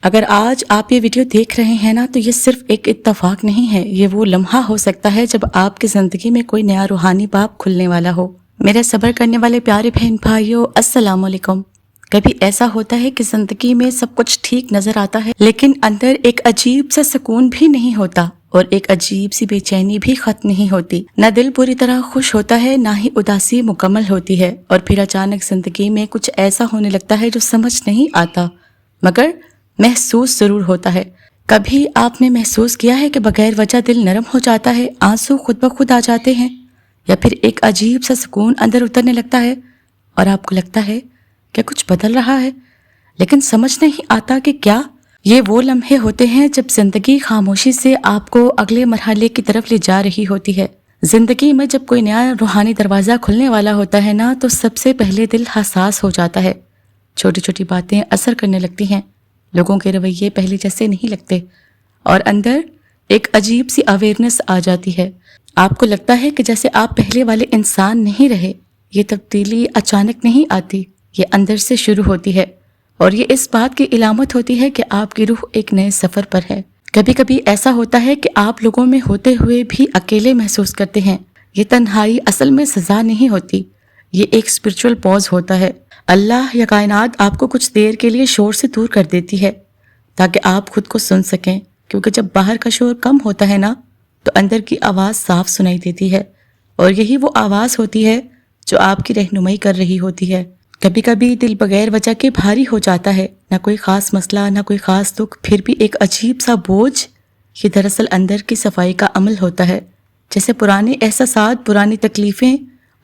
اگر آج آپ یہ ویڈیو دیکھ رہے ہیں نا تو یہ صرف ایک اتفاق نہیں ہے، یہ وہ لمحہ ہو سکتا ہے جب آپ کی زندگی میں کوئی نیا روحانی باب کھلنے والا ہو۔ میرے صبر کرنے والے پیارے بہن بھائیوں، السلام علیکم۔ کبھی ایسا ہوتا ہے کہ زندگی میں سب کچھ ٹھیک نظر آتا ہے لیکن اندر ایک عجیب سا سکون بھی نہیں ہوتا اور ایک عجیب سی بے چینی بھی ختم نہیں ہوتی۔ نہ دل پوری طرح خوش ہوتا ہے نہ ہی اداسی مکمل ہوتی ہے، اور پھر اچانک زندگی میں کچھ ایسا ہونے لگتا ہے جو سمجھ نہیں آتا مگر محسوس ضرور ہوتا ہے۔ کبھی آپ نے محسوس کیا ہے کہ بغیر وجہ دل نرم ہو جاتا ہے، آنسو خود بخود آ جاتے ہیں، یا پھر ایک عجیب سا سکون اندر اترنے لگتا ہے اور آپ کو لگتا ہے کہ کچھ بدل رہا ہے لیکن سمجھ نہیں آتا کہ کیا؟ یہ وہ لمحے ہوتے ہیں جب زندگی خاموشی سے آپ کو اگلے مرحلے کی طرف لے جا رہی ہوتی ہے۔ زندگی میں جب کوئی نیا روحانی دروازہ کھلنے والا ہوتا ہے نا تو سب سے پہلے دل حساس ہو جاتا ہے، چھوٹی چھوٹی باتیں اثر کرنے لگتی ہیں، لوگوں کے رویے پہلے جیسے نہیں لگتے اور اندر ایک عجیب سی اویئرنس آ جاتی ہے۔ آپ کو لگتا ہے کہ جیسے آپ پہلے والے انسان نہیں رہے۔ یہ تبدیلی اچانک نہیں آتی، یہ اندر سے شروع ہوتی ہے اور یہ اس بات کی علامت ہوتی ہے کہ آپ کی روح ایک نئے سفر پر ہے۔ کبھی کبھی ایسا ہوتا ہے کہ آپ لوگوں میں ہوتے ہوئے بھی اکیلے محسوس کرتے ہیں۔ یہ تنہائی اصل میں سزا نہیں ہوتی، یہ ایک اسپرچول پوز ہوتا ہے۔ اللہ یا کائنات آپ کو کچھ دیر کے لیے شور سے دور کر دیتی ہے تاکہ آپ خود کو سن سکیں، کیونکہ جب باہر کا شور کم ہوتا ہے نا تو اندر کی آواز صاف سنائی دیتی ہے، اور یہی وہ آواز ہوتی ہے جو آپ کی رہنمائی کر رہی ہوتی ہے۔ کبھی کبھی دل بغیر وجہ کے بھاری ہو جاتا ہے، نہ کوئی خاص مسئلہ نہ کوئی خاص دکھ، پھر بھی ایک عجیب سا بوجھ۔ یہ دراصل اندر کی صفائی کا عمل ہوتا ہے، جیسے پرانے احساسات، پرانی تکلیفیں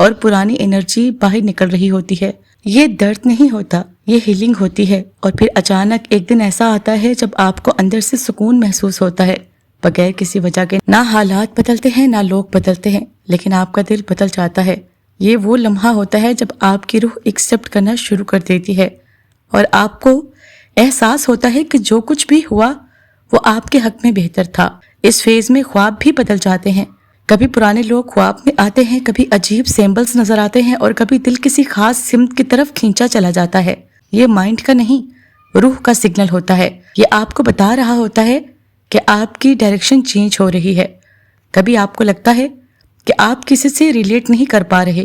اور پرانی انرجی باہر نکل رہی ہوتی ہے۔ یہ درد نہیں ہوتا، یہ ہیلنگ ہوتی ہے، اور پھر اچانک ایک دن ایسا آتا ہے جب آپ کو اندر سے سکون محسوس ہوتا ہے، بغیر کسی وجہ کے۔ نہ حالات بدلتے ہیں نہ لوگ بدلتے ہیں، لیکن آپ کا دل بدل جاتا ہے۔ یہ وہ لمحہ ہوتا ہے جب آپ کی روح ایکسپٹ کرنا شروع کر دیتی ہے اور آپ کو احساس ہوتا ہے کہ جو کچھ بھی ہوا وہ آپ کے حق میں بہتر تھا۔ اس فیز میں خواب بھی بدل جاتے ہیں، کبھی پرانے لوگ خواب میں آتے ہیں، کبھی عجیب سیمبلز نظر آتے ہیں، اور کبھی دل کسی خاص سمت کی طرف کھینچا چلا جاتا ہے۔ یہ مائنڈ کا نہیں، روح کا سگنل ہوتا ہے۔ یہ آپ کو بتا رہا ہوتا ہے کہ آپ کی ڈائریکشن چینج ہو رہی ہے۔ کبھی آپ کو لگتا ہے کہ آپ کسی سے ریلیٹ نہیں کر پا رہے،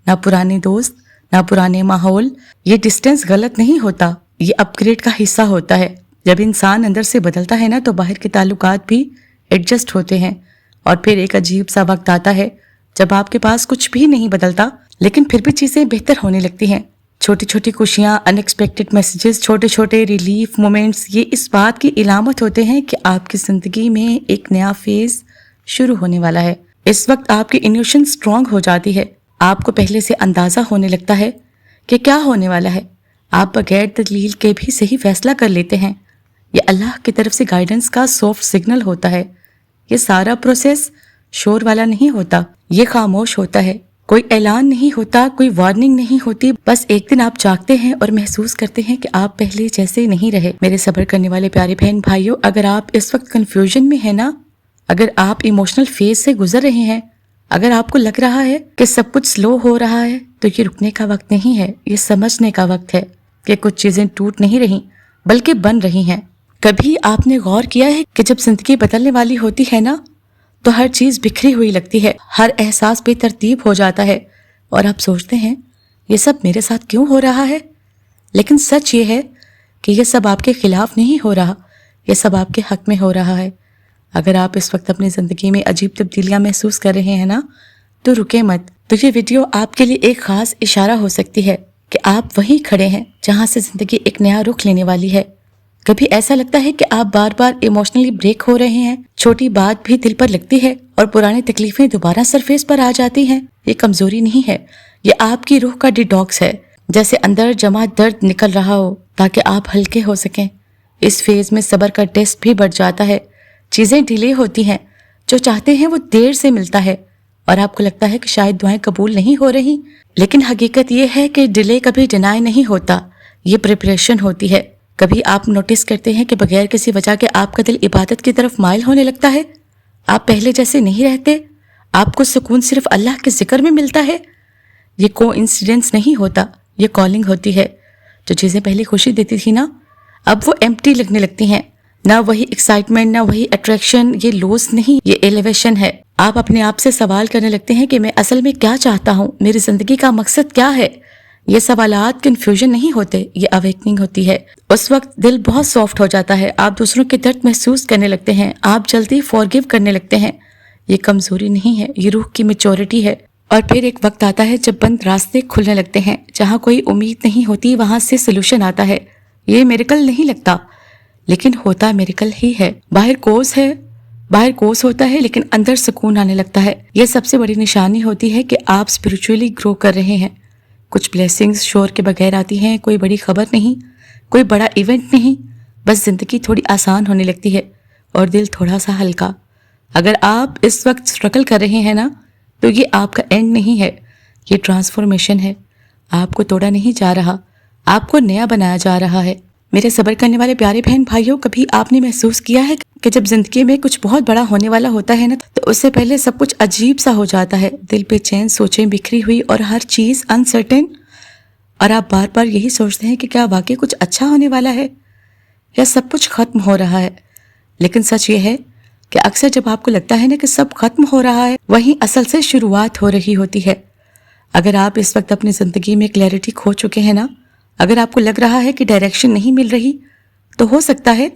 نہ پرانے دوست نہ پرانے ماحول۔ یہ ڈسٹینس غلط نہیں ہوتا، یہ اپ گریڈ کا حصہ ہوتا ہے۔ جب انسان اندر سے بدلتا ہے نا تو باہر کے تعلقات بھی ایڈجسٹ ہوتے ہیں، اور پھر ایک عجیب سا وقت آتا ہے جب آپ کے پاس کچھ بھی نہیں بدلتا لیکن پھر بھی چیزیں بہتر ہونے لگتی ہیں۔ چھوٹی چھوٹی خوشیاں، ان ایکسپیکٹڈ میسیجز، چھوٹے چھوٹے ریلیف مومنٹس، یہ اس بات کی علامت ہوتے ہیں کہ آپ کی زندگی میں ایک نیا فیز شروع ہونے والا ہے۔ اس وقت آپ کی انیوشن سٹرونگ ہو جاتی ہے، آپ کو پہلے سے اندازہ ہونے لگتا ہے کہ کیا ہونے والا ہے، آپ بغیر دلیل کے بھی صحیح فیصلہ کر لیتے ہیں۔ یہ اللہ کی طرف سے گائیڈنس کا سافٹ سگنل ہوتا ہے۔ یہ سارا پروسیس شور والا نہیں ہوتا، یہ خاموش ہوتا ہے، کوئی اعلان نہیں ہوتا، کوئی وارننگ نہیں ہوتی، بس ایک دن آپ جاگتے ہیں اور محسوس کرتے ہیں کہ آپ پہلے جیسے نہیں رہے۔ میرے صبر کرنے والے پیارے بہن بھائیوں، اگر آپ اس وقت کنفیوژن میں ہیں نا، اگر آپ ایموشنل فیز سے گزر رہے ہیں، اگر آپ کو لگ رہا ہے کہ سب کچھ سلو ہو رہا ہے، تو یہ رکنے کا وقت نہیں ہے، یہ سمجھنے کا وقت ہے کہ کچھ چیزیں ٹوٹ نہیں رہی بلکہ بن رہی ہیں۔ کبھی آپ نے غور کیا ہے کہ جب زندگی بدلنے والی ہوتی ہے نا تو ہر چیز بکھری ہوئی لگتی ہے، ہر احساس بے ترتیب ہو جاتا ہے، اور آپ سوچتے ہیں یہ سب میرے ساتھ کیوں ہو رہا ہے؟ لیکن سچ یہ ہے کہ یہ سب آپ کے خلاف نہیں ہو رہا، یہ سب آپ کے حق میں ہو رہا ہے۔ اگر آپ اس وقت اپنی زندگی میں عجیب تبدیلیاں محسوس کر رہے ہیں نا تو رکے مت، تو یہ ویڈیو آپ کے لیے ایک خاص اشارہ ہو سکتی ہے کہ آپ وہیں کھڑے ہیں جہاں سے زندگی ایک نیا رخ لینے والی ہے۔ کبھی ایسا لگتا ہے کہ آپ بار بار ایموشنلی بریک ہو رہے ہیں، چھوٹی بات بھی دل پر لگتی ہے اور پرانی تکلیفیں دوبارہ سرفیس پر آ جاتی ہیں۔ یہ کمزوری نہیں ہے، یہ آپ کی روح کا ڈیٹاکس ہے، جیسے اندر جمع درد نکل رہا ہو تاکہ آپ ہلکے ہو سکیں۔ اس فیز میں صبر کا ٹیسٹ بھی بڑھ جاتا ہے، چیزیں ڈیلے ہوتی ہیں، جو چاہتے ہیں وہ دیر سے ملتا ہے، اور آپ کو لگتا ہے کہ شاید دعائیں قبول نہیں ہو رہی، لیکن حقیقت یہ ہے کہ ڈیلے کبھی ڈینائی نہیں ہوتا، یہ پریپریشن ہوتی ہے۔ کبھی آپ نوٹس کرتے ہیں کہ بغیر کسی وجہ کے آپ کا دل عبادت کی طرف مائل ہونے لگتا ہے، آپ پہلے جیسے نہیں رہتے، آپ کو سکون صرف اللہ کے ذکر میں ملتا ہے۔ یہ کو انسیڈنس نہیں ہوتا، یہ کالنگ ہوتی ہے۔ جو چیزیں پہلے خوشی دیتی تھی نا، اب وہ ایمپٹی لگنے لگتی ہیں، نہ وہی ایکسائٹمنٹ، نہ وہی اٹریکشن. یہ لوز نہیں، یہ ایلیویشن ہے. آپ اپنے آپ سے سوال کرنے لگتے ہیں کہ میں اصل میں کیا چاہتا ہوں، میری زندگی کا مقصد کیا ہے. یہ سوالات کنفیوژن نہیں ہوتے، یہ اویکننگ ہوتی ہے. اس وقت دل بہت سافٹ ہو جاتا ہے، آپ دوسروں کے درد محسوس کرنے لگتے ہیں، آپ جلدی فورگیو کرنے لگتے ہیں. یہ کمزوری نہیں ہے، یہ روح کی میچورٹی ہے. اور پھر ایک وقت آتا ہے جب بند راستے کھلنے لگتے ہیں، جہاں کوئی امید نہیں ہوتی وہاں سے سولوشن آتا ہے. یہ میریکل نہیں لگتا، لیکن ہوتا میریکل ہی ہے. باہر کوس ہوتا ہے لیکن اندر سکون آنے لگتا ہے. یہ سب سے بڑی نشانی ہوتی ہے کہ آپ اسپرچولی گرو کر رہے ہیں. کچھ بلیسنگز شور کے بغیر آتی ہیں، کوئی بڑی خبر نہیں، کوئی بڑا ایونٹ نہیں، بس زندگی تھوڑی آسان ہونے لگتی ہے اور دل تھوڑا سا ہلکا. اگر آپ اس وقت اسٹرگل کر رہے ہیں نا، تو یہ آپ کا اینڈ نہیں ہے، یہ ٹرانسفارمیشن ہے. آپ کو توڑا نہیں جا رہا، آپ کو نیا بنایا جا رہا ہے. میرے صبر کرنے والے پیارے بہن بھائیوں، کبھی آپ نے محسوس کیا ہے کہ جب زندگی میں کچھ بہت بڑا ہونے والا ہوتا ہے نا، تو اس سے پہلے سب کچھ عجیب سا ہو جاتا ہے. دل بے چین، سوچیں بکھری ہوئی اور ہر چیز انسرٹن، اور آپ بار بار یہی سوچتے ہیں کہ کیا واقعی کچھ اچھا ہونے والا ہے یا سب کچھ ختم ہو رہا ہے. لیکن سچ یہ ہے کہ اکثر جب آپ کو لگتا ہے نا کہ سب ختم ہو رہا ہے، وہیں اصل سے شروعات ہو رہی ہوتی ہے. اگر آپ اس وقت اپنی زندگی میں کلیئرٹی کھو چکے ہیں نا، اگر آپ کو لگ رہا ہے کہ ڈائریکشن نہیں مل رہی، تو ہو سکتا ہے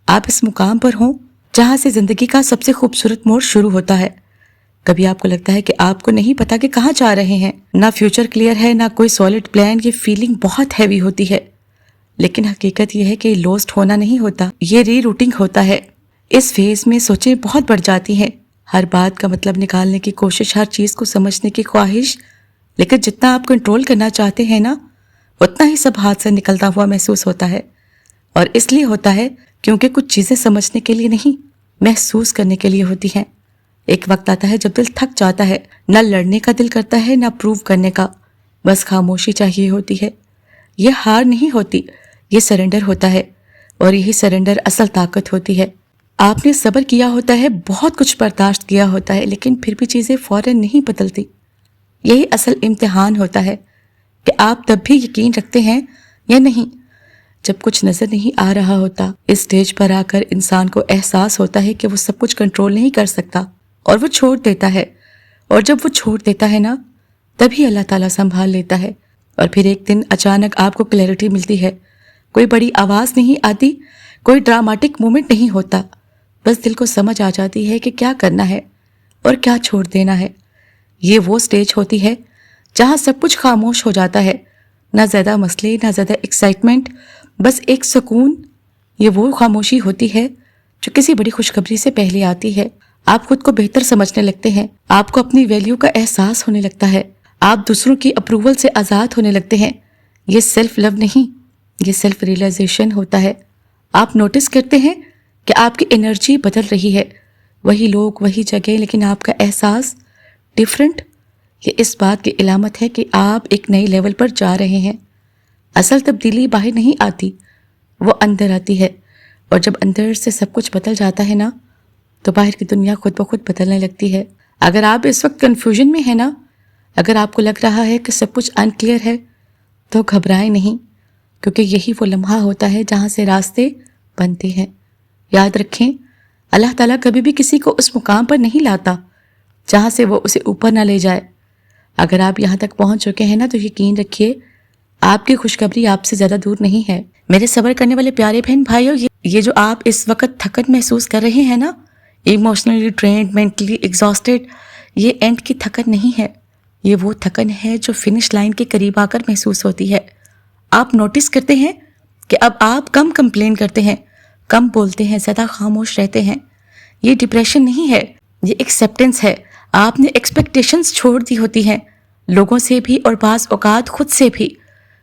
آپ اس مقام پر ہوں جہاں سے زندگی کا سب سے خوبصورت موڑ شروع ہوتا ہے. کبھی آپ کو لگتا ہے کہ آپ کو نہیں پتا کہ کہاں جا رہے ہیں، نہ فیوچر کلیئر ہے، نہ کوئی سالڈ پلان. یہ فیلنگ بہت ہیوی ہوتی ہے، لیکن حقیقت یہ ہے کہ لوسٹ ہونا نہیں ہوتا، یہ ری روٹنگ ہوتا ہے. اس فیز میں سوچیں بہت بڑھ جاتی ہیں، ہر بات کا مطلب نکالنے کی کوشش، ہر چیز کو سمجھنے کی خواہش. لیکن جتنا آپ کنٹرول کرنا چاہتے ہیں نا، اتنا ہی سب ہاتھ سے نکلتا ہوا محسوس ہوتا ہے. اور اس لیے ہوتا ہے کیونکہ کچھ چیزیں سمجھنے کے لیے نہیں، محسوس کرنے کے لیے ہوتی ہیں. ایک وقت آتا ہے جب دل تھک جاتا ہے، نہ لڑنے کا دل کرتا ہے، نہ پروو کرنے کا، بس خاموشی چاہیے ہوتی ہے. یہ ہار نہیں ہوتی، یہ سرنڈر ہوتا ہے، اور یہی سرنڈر اصل طاقت ہوتی ہے. آپ نے صبر کیا ہوتا ہے، بہت کچھ برداشت کیا ہوتا ہے، لیکن پھر بھی چیزیں فوراً نہیں بدلتی. یہی اصل امتحان ہوتا ہے کہ آپ تب بھی یقین رکھتے ہیں یا نہیں. جب کچھ نظر نہیں آ رہا ہوتا، اس سٹیج پر آ کر انسان کو احساس ہوتا ہے کہ وہ سب کچھ کنٹرول نہیں کر سکتا، اور وہ چھوڑ دیتا ہے. اور جب وہ چھوڑ دیتا ہے نا، تبھی اللہ تعالیٰ سنبھال لیتا ہے. اور پھر ایک دن اچانک آپ کو کلیئرٹی ملتی ہے. کوئی بڑی آواز نہیں آتی، کوئی ڈراماٹک مومنٹ نہیں ہوتا، بس دل کو سمجھ آ جاتی ہے کہ کیا کرنا ہے اور کیا چھوڑ دینا ہے. یہ وہ سٹیج ہوتی ہے جہاں سب کچھ خاموش ہو جاتا ہے، نہ زیادہ مسئلے، نہ زیادہ ایکسائٹمنٹ، بس ایک سکون. یہ وہ خاموشی ہوتی ہے جو کسی بڑی خوشخبری سے پہلے آتی ہے. آپ خود کو بہتر سمجھنے لگتے ہیں، آپ کو اپنی ویلیو کا احساس ہونے لگتا ہے، آپ دوسروں کی اپروول سے آزاد ہونے لگتے ہیں. یہ سیلف لو نہیں، یہ سیلف ریئلائزیشن ہوتا ہے. آپ نوٹس کرتے ہیں کہ آپ کی انرجی بدل رہی ہے، وہی لوگ، وہی جگہ، لیکن آپ کا احساس ڈیفرنٹ. یہ اس بات کی علامت ہے کہ آپ ایک نئی لیول پر جا رہے ہیں. اصل تبدیلی باہر نہیں آتی، وہ اندر آتی ہے. اور جب اندر سے سب کچھ بدل جاتا ہے نا، تو باہر کی دنیا خود بخود بدلنے لگتی ہے. اگر آپ اس وقت کنفیوژن میں ہیں نا، اگر آپ کو لگ رہا ہے کہ سب کچھ انکلیئر ہے، تو گھبرائیں نہیں، کیونکہ یہی وہ لمحہ ہوتا ہے جہاں سے راستے بنتے ہیں. یاد رکھیں، اللہ تعالیٰ کبھی بھی کسی کو اس مقام پر نہیں لاتا جہاں سے وہ اسے اوپر نہ لے جائے. اگر آپ یہاں تک پہنچ چکے ہیں نا، تو یقین رکھیے آپ کی خوشخبری آپ سے زیادہ دور نہیں ہے. میرے صبر کرنے والے پیارے بہن بھائیوں، یہ جو آپ اس وقت تھکن محسوس کر رہے ہیں نا، ایموشنلی ڈرینڈ، مینٹلی ایگزاسٹڈ، یہ اینڈ کی تھکن نہیں ہے. یہ وہ تھکن ہے جو فنش لائن کے قریب آ کر محسوس ہوتی ہے. آپ نوٹس کرتے ہیں کہ اب آپ کم کمپلین کرتے ہیں، کم بولتے ہیں، زیادہ خاموش رہتے ہیں. یہ ڈپریشن نہیں ہے، یہ ایکسیپٹنس ہے. آپ نے ایکسپیکٹیشنز چھوڑ دی ہوتی ہیں، لوگوں سے بھی اور بعض اوقات خود سے بھی.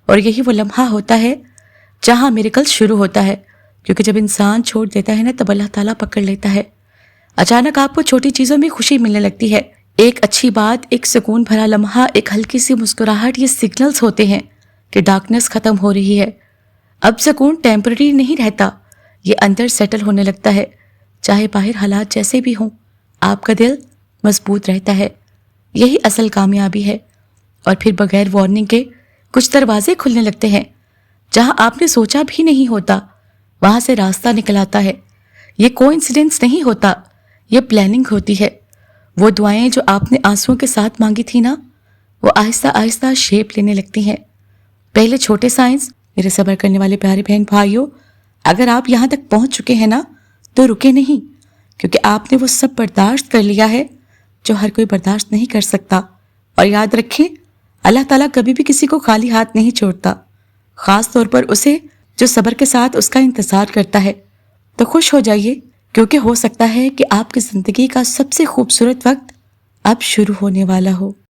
اور یہی وہ لمحہ ہوتا ہے جہاں میریکل شروع ہوتا ہے، کیونکہ جب انسان چھوڑ دیتا ہے نا، تب اللہ تعالیٰ پکڑ لیتا ہے. اچانک آپ کو چھوٹی چیزوں میں خوشی ملنے لگتی ہے. ایک اچھی بات، ایک سکون بھرا لمحہ، ایک ہلکی سی مسکراہٹ، یہ سگنلز ہوتے ہیں کہ ڈارکنس ختم ہو رہی ہے. اب سکون ٹیمپرری نہیں رہتا، یہ اندر سیٹل ہونے لگتا ہے. چاہے باہر حالات جیسے بھی ہوں، آپ کا دل مضبوط رہتا ہے. یہی اصل کامیابی ہے. اور پھر بغیر وارننگ کے کچھ دروازے کھلنے لگتے ہیں جہاں آپ نے سوچا بھی نہیں ہوتا. وہاں سے راستہ نکل آتا ہے۔ یہ کوئنسیڈنس نہیں ہوتا، یہ پلاننگ ہوتی ہے۔ وہ دعائیں جو آپ نے آنسوؤں کے ساتھ مانگی تھی نا، وہ آہستہ آہستہ شیپ لینے لگتی ہیں۔ پہلے چھوٹے سائنس، میرے صبر کرنے والے پیارے بہن بھائیوں، اگر آپ یہاں تک پہنچ چکے ہیں نا تو رکے نہیں، کیونکہ آپ نے وہ سب برداشت کر لیا ہے جو ہر کوئی برداشت نہیں کر سکتا۔ اور یاد رکھیں، اللہ تعالیٰ کبھی بھی کسی کو خالی ہاتھ نہیں چھوڑتا، خاص طور پر اسے جو صبر کے ساتھ اس کا انتظار کرتا ہے۔ تو خوش ہو جائیے، کیونکہ ہو سکتا ہے کہ آپ کی زندگی کا سب سے خوبصورت وقت اب شروع ہونے والا ہو۔